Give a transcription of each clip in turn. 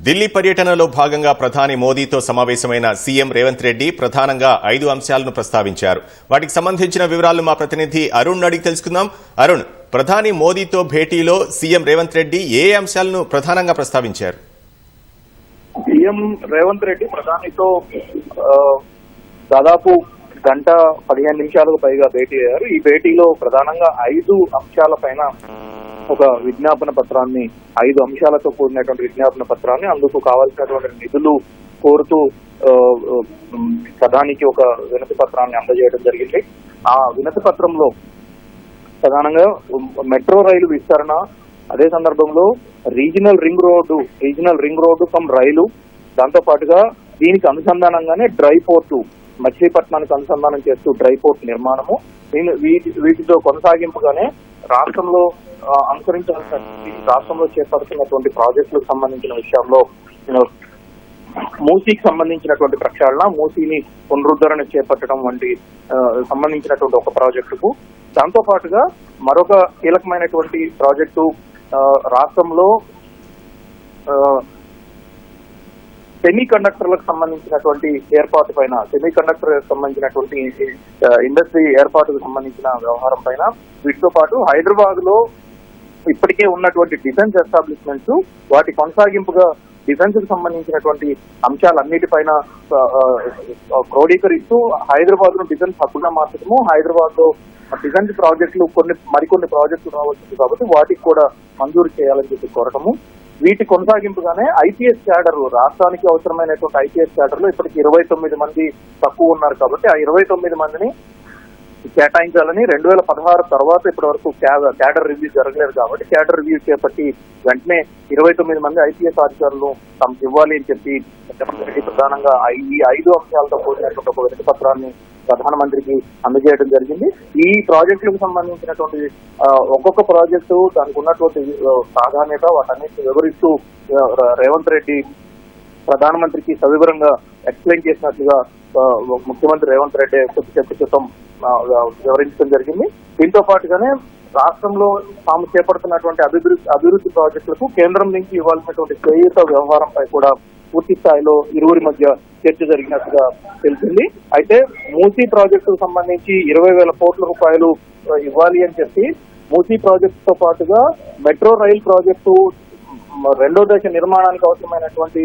ఢిల్లీ పర్యటనలో భాగంగా ప్రధాని మోదీతో సమావేశమైన సీఎం రేవంత్ రెడ్డి ప్రధానంగా 5 అంశాలను ప్రస్తావించారు. వాటికి సంబంధించిన వివరాలను మా ప్రతినిధి అరుణ్ అడిగి తెలుసుకుందాం. అరుణ్, ప్రధాని మోదీతో భేటీలో సీఎం రేవంత్ రెడ్డి ఏ అంశాలను ప్రధానంగా ప్రస్తావించారు? సీఎం రేవంత్ రెడ్డి ప్రధానితో దాదాపు గంట 15 నిమిషాలకు పైగా భేటీ అయ్యారు. ఈ భేటీలో ప్రధానంగా 5 అంశాలపైన ఒక విజ్ఞాపన పత్రాన్ని 5 అంశాలతో కూడినటువంటి విజ్ఞాపన పత్రాన్ని అందుకు కావాల్సినటువంటి నిధులు కోరుతూ ప్రధానికి ఒక వినతి పత్రాన్ని అందజేయడం జరిగింది. ఆ వినతి పత్రంలో ప్రధానంగా మెట్రో రైలు విస్తరణ, అదే సందర్భంలో రీజనల్ రింగ్ రోడ్డు ఫ్రమ్ రైలు, దాంతో పాటుగా దీనికి అనుసంధానంగానే డ్రై పోర్టు, మచిలీపట్నానికి అనుసంధానం చేస్తూ డ్రై పోర్ట్ నిర్మాణము, వీటితో కొనసాగింపుగానే రాష్ట్రంలో రాష్ట్రంలో చేపడుతున్నటువంటి ప్రాజెక్టులకు సంబంధించిన విషయంలో మూసీకి సంబంధించినటువంటి ప్రక్షాళన, మూసీని పునరుద్ధరణ చేపట్టడం వంటి సంబంధించినటువంటి ఒక ప్రాజెక్టుకు, దాంతో పాటుగా మరొక కీలకమైనటువంటి ప్రాజెక్టు రాష్ట్రంలో సెమీ కండక్టర్లకు సంబంధించినటువంటి ఏర్పాటు పైన, సెమీ కండక్టర్ సంబంధించినటువంటి ఇండస్ట్రీ ఏర్పాటుకు సంబంధించిన వ్యవహారం పైన, వీటితో పాటు హైదరాబాద్ లో ఇప్పటికే ఉన్నటువంటి డిఫెన్స్ ఎస్టాబ్లిష్మెంట్స్, వాటి కొనసాగింపుగా డిఫెన్స్ కు సంబంధించినటువంటి అంశాలన్నిటిపైన క్రోడీకరిస్తూ హైదరాబాద్ ను డిఫెన్స్ హబ్ గా మార్చడము, హైదరాబాద్ లో డిఫెన్స్ ప్రాజెక్టులు మరికొన్ని ప్రాజెక్టులు రావచ్చు కాబట్టి వాటికి కూడా మంజూరు చేయాలని చెప్పి కోరటము, వీటి కొనసాగింపుగానే ఐపీఎస్ క్యాడర్, రాష్ట్రానికి అవసరమైనటువంటి ఐపీఎస్ క్యాడర్ లో ఇప్పటికి 29 మంది తక్కువ ఉన్నారు కాబట్టి ఆ 29 మందిని కేటాయించాలని 2016 తర్వాత ఇప్పటి వరకు క్యాడర్ రివ్యూ జరగలేదు కాబట్టి క్యాడర్ రివ్యూ చేపట్టి వెంటనే 29 మంది ఐపీఎస్ అధికారులు తమకు ఇవ్వాలి అని చెప్పి ప్రధానంగా ఈ 5 అంశాలతో కూడినటువంటి ఒక వినతి పత్రాన్ని ప్రధానమంత్రికి అందజేయడం జరిగింది. ఈ ప్రాజెక్టులకు సంబంధించినటువంటి ఒక్కొక్క ప్రాజెక్టు దానికి ఉన్నటువంటి ప్రాధాన్యత వాటన్నిటిని వివరిస్తూ రేవంత్ రెడ్డి ప్రధానమంత్రికి సవివరంగా ఎక్స్ప్లెయిన్ చేసినట్లుగా ముఖ్యమంత్రి రేవంత్ రెడ్డి కొద్దిసేపు క్రితం వివరించడం జరిగింది. దీంతో పాటుగానే రాష్ట్రంలో తాము చేపడుతున్నటువంటి అభివృద్ధి ప్రాజెక్టులకు కేంద్రం నుంచి ఇవ్వాల్సినటువంటి చేయూత వ్యవహారంపై కూడా పూర్తి స్థాయిలో ఇరువురి మధ్య చర్చ జరిగినట్టుగా తెలిసింది. అయితే మూసీ ప్రాజెక్టుకు సంబంధించి 20,000 కోట్ల రూపాయలు ఇవ్వాలి అని చెప్పి మూసీ ప్రాజెక్టుతో పాటుగా మెట్రో రైల్ ప్రాజెక్టు 2వ దశ నిర్మాణానికి అవసరమైనటువంటి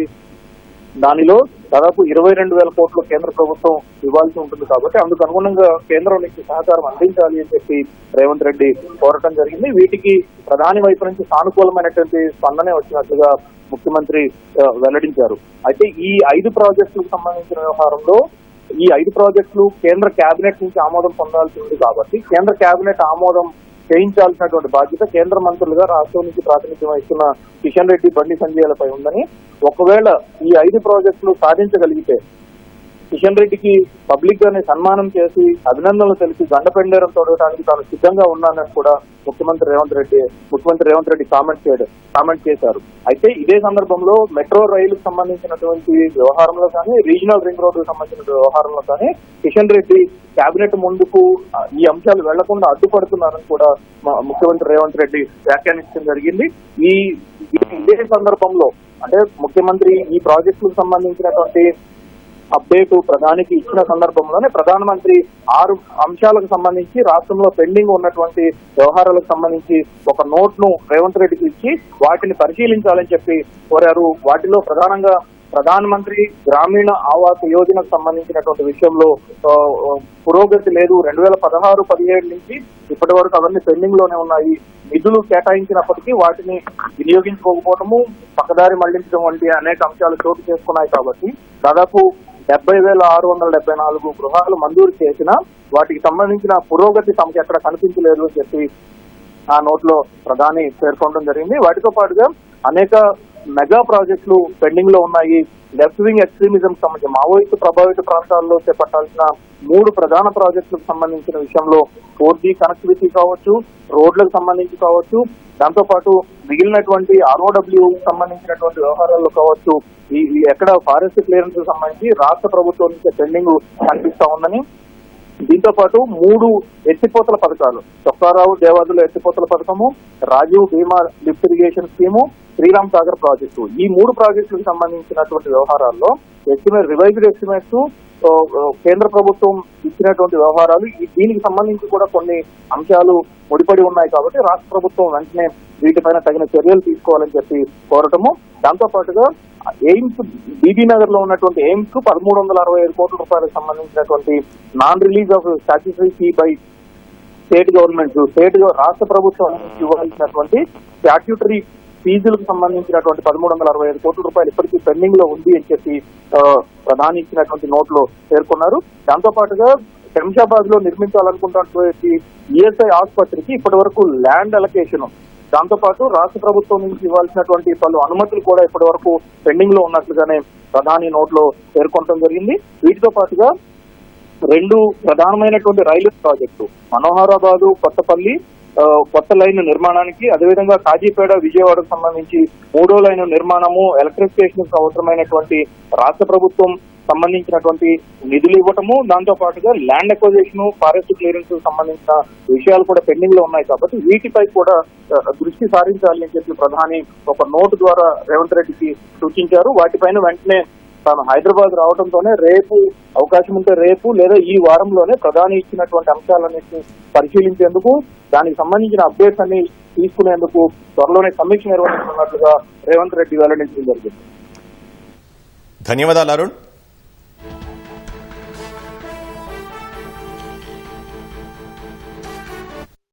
దానిలో దాదాపు 22,000 కోట్లు కేంద్ర ప్రభుత్వం ఇవ్వాల్సి ఉంటుంది కాబట్టి అందుకు అనుగుణంగా కేంద్రం నుంచి సహకారం అందించాలి అని చెప్పి రేవంత్ రెడ్డి కోరటం జరిగింది. వీటికి ప్రధాని వైపు నుంచి సానుకూలమైనటువంటి స్పందనే వచ్చినట్లుగా ముఖ్యమంత్రి వెల్లడించారు. అయితే ఈ 5 ప్రాజెక్టులకు సంబంధించిన వ్యవహారంలో ఈ 5 ప్రాజెక్టులు కేంద్ర కేబినెట్ నుంచి ఆమోదం పొందాల్సి ఉంది కాబట్టి కేంద్ర కేబినెట్ ఆమోదం చేయించాల్సినటువంటి బాధ్యత కేంద్ర మంత్రులుగా రాష్ట్రం నుంచి ప్రాతినిధ్యం వహిస్తున్న కిషన్ రెడ్డి, బండి సంజయ్లపై ఉందని, ఒకవేళ ఈ 5 ప్రాజెక్టులు సాధించగలిగితే కిషన్ రెడ్డికి పబ్లిక్ గానే సన్మానం చేసి అభినందనలు తెలిసి గండపెండేరం తొడగడానికి తాను సిద్ధంగా ఉన్నానని కూడా ముఖ్యమంత్రి రేవంత్ రెడ్డి కామెంట్ చేశారు. అయితే ఇదే సందర్భంలో మెట్రో రైలుకు సంబంధించినటువంటి వ్యవహారంలో కానీ, రీజనల్ రింగ్ రోడ్డుకు సంబంధించిన వ్యవహారంలో కానీ కిషన్ రెడ్డి కేబినెట్ ముందుకు ఈ అంశాలు వెళ్లకుండా అడ్డుపడుతున్నారని కూడా ముఖ్యమంత్రి రేవంత్ రెడ్డి వ్యాఖ్యానించడం జరిగింది. ఇదే సందర్భంలో అంటే ముఖ్యమంత్రి ఈ ప్రాజెక్టులకు సంబంధించినటువంటి అప్డేట్ ప్రధానికి ఇచ్చిన సందర్భంలోనే ప్రధానమంత్రి 6 అంశాలకు సంబంధించి రాష్ట్రంలో పెండింగ్ ఉన్నటువంటి వ్యవహారాలకు సంబంధించి ఒక నోట్ ను రేవంత్ రెడ్డికి ఇచ్చి వాటిని పరిశీలించాలని చెప్పి కోరారు. వాటిలో ప్రధానంగా ప్రధానమంత్రి గ్రామీణ ఆవాస్ యోజనకు సంబంధించినటువంటి విషయంలో పురోగతి లేదు. 2016-17 నుంచి ఇప్పటి వరకు అవన్నీ పెండింగ్ లోనే ఉన్నాయి. నిధులు కేటాయించినప్పటికీ వాటిని వినియోగించుకోకపోవడము, పక్కదారి మళ్లించడం వంటి అనేక అంశాలు చోటు చేసుకున్నాయి కాబట్టి దాదాపు 70,674 గృహాలు మంజూరు చేసినా వాటికి సంబంధించిన పురోగతి తమకు ఎక్కడ కనిపించలేదు అని చెప్పి ఆ నోట్లో ప్రధాని పేర్కొనడం జరిగింది. వాటితో పాటుగా అనేక మెగా ప్రాజెక్టులు పెండింగ్ లో ఉన్నాయి. లెఫ్ట్ వింగ్ ఎక్స్ట్రీమిజం సంబంధించి మావోయిస్టు ప్రభావిత ప్రాంతాల్లో చేపట్టాల్సిన 3 ప్రధాన ప్రాజెక్టులకు సంబంధించిన విషయంలో 4G కనెక్టివిటీ కావచ్చు, రోడ్లకు సంబంధించి కావచ్చు, దాంతో పాటు మిగిలినటువంటి ROW సంబంధించినటువంటి వ్యవహారాల్లో కావచ్చు, ఈ ఎక్కడ ఫారెస్ట్ క్లియరెన్స్ సంబంధించి రాష్ట్ర ప్రభుత్వం నుంచి పెండింగ్ కనిపిస్తా ఉందని, దీంతో పాటు 3 ఎత్తిపోతల పథకాలు, చొక్కారావు దేవాదుల ఎత్తిపోతల పథకము, Rajiv Bhima lift irrigation scheme, Sriram Sagar project, ఈ 3 ప్రాజెక్టులకు సంబంధించినటువంటి వ్యవహారాల్లో రివైజ్డ్ ఎస్టిమేట్స్ కేంద్ర ప్రభుత్వం ఇచ్చినటువంటి వ్యవహారాలు దీనికి సంబంధించి కూడా కొన్ని అంశాలు ముడిపడి ఉన్నాయి కాబట్టి రాష్ట్ర ప్రభుత్వం వెంటనే వీటిపైన తగిన చర్యలు తీసుకోవాలని చెప్పి కోరటము. దాంతో పాటుగా ఎయిమ్స్ బీబీ నగర్ లో ఉన్నటువంటి ఎయిమ్స్ కు 1365 కోట్ల రూపాయలకు సంబంధించినటువంటి non release of statutory fee by state government, రాష్ట్ర ప్రభుత్వం ఇవ్వాల్సినటువంటి స్టాట్యూటరీ ఫీజులకు సంబంధించినటువంటి 1365 కోట్ల రూపాయలు ఇప్పటికీ పెండింగ్ లో ఉంది అని చెప్పి ప్రధాని ఇచ్చినటువంటి నోట్లో పేర్కొన్నారు. దాంతో పాటుగా శంషాబాద్ లో నిర్మించాలనుకుంటున్నటువంటి ఈఎస్ఐ ఆసుపత్రికి ఇప్పటి వరకు ల్యాండ్ అలొకేషన్, దాంతో పాటు రాష్ట్ర ప్రభుత్వం నుంచి ఇవ్వాల్సినటువంటి పలు అనుమతులు కూడా ఇప్పటి వరకు పెండింగ్ లో ఉన్నట్లుగానే ప్రధాని నోట్లో పేర్కొనడం జరిగింది. వీటితో పాటుగా 2 ప్రధానమైనటువంటి రైల్వే ప్రాజెక్టు మనోహరాబాదు కొత్తపల్లి కొత్త లైన్ నిర్మాణానికి, అదేవిధంగా కాజీపేట విజయవాడకు సంబంధించి 3వ లైన్ నిర్మాణము, ఎలక్ట్రిఫికేషన్ కు అవసరమైనటువంటి రాష్ట్ర ప్రభుత్వం సంబంధించినటువంటి నిధులు ఇవ్వటము, దాంతో పాటుగా ల్యాండ్ అక్విజిషన్, ఫారెస్ట్ క్లియరెన్స్ సంబంధించిన విషయాలు కూడా పెండింగ్ లో ఉన్నాయి కాబట్టి వీటిపై కూడా దృష్టి సారించాలి అని చెప్పి ప్రధాని ఒక నోటు ద్వారా రేవంత్ రెడ్డికి సూచించారు. వాటిపైన వెంటనే తాను హైదరాబాద్ రావడంతోనే రేపు అవకాశం ఉంటే రేపు లేదా ఈ వారంలోనే ప్రధాని ఇచ్చినటువంటి అంశాలన్నింటినీ పరిశీలించేందుకు, దానికి సంబంధించిన అప్డేట్స్ అన్ని తీసుకునేందుకు త్వరలోనే సమీక్ష నిర్వహిస్తున్నట్లుగా రేవంత్ రెడ్డి వెల్లడించడం జరిగింది. ధన్యవాదాలు అరుణ్.